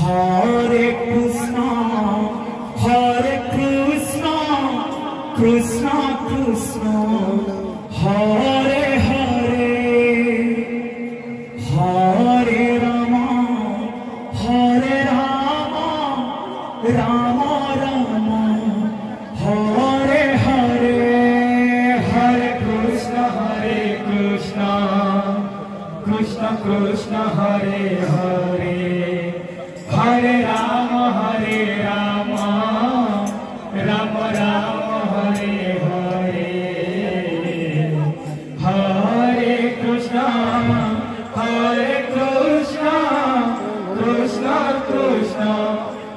Hare Krishna, Hare Krishna, Krishna Krishna, Hare Hare, Hare Rama, Hare Rama, Rama Rama, Hare Hare, Hare Krishna, Krishna Krishna, Hare Hare, Hare Rama, Rama Rama, Hare Hare, Hare Krishna, Krishna Krishna,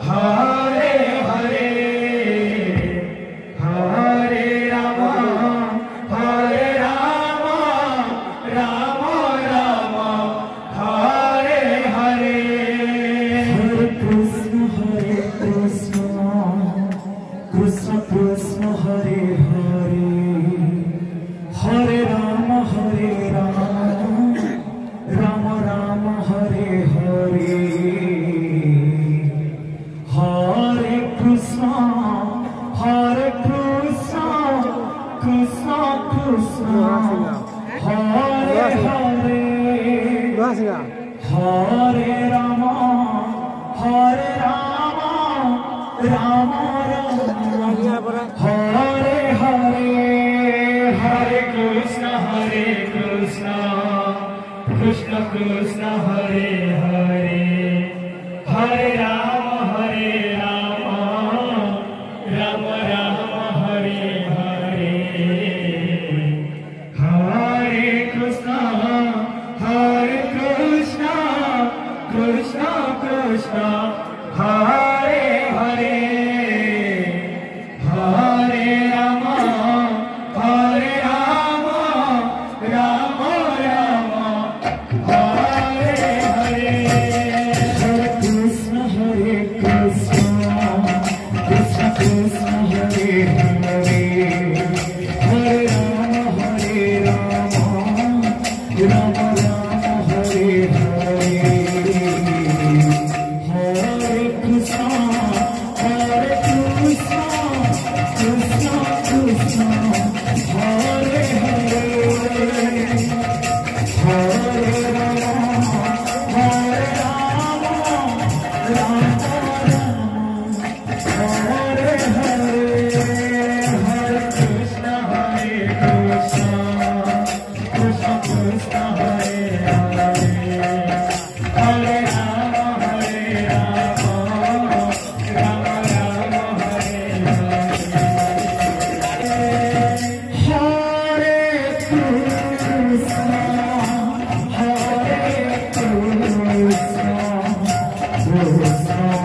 Hare Hare, Hare Rama, Rama Rama, Hare Hare, Hare Krishna, Krishna Krishna, Hare Hare, Hare Rama, Rama Rama, Hare Hare, Hare Krishna, Krishna Krishna, Hare Hare, Hare Rama, Rama Rama, Hare Hare, Hare Krishna, Krishna Krishna, Hare Hare, Hare Rama, Rama Rama, Hare Hare, Hare Krishna, Krishna Krishna, Hare Hare, Hare Rama, Rama Rama, Hare Hare, Hare Krishna, Krishna Krishna, Hare Hare, Hare Rama, Rama Rama, Hare Hare, Hare Krishna, Krishna Krishna, Hare Hare, Hare Rama, Rama Hare Hare, Hare Krishna, Krishna Krishna, Hare Hare, Hare Rama, Rama Rama, Hare Hare, Hare Krishna, Krishna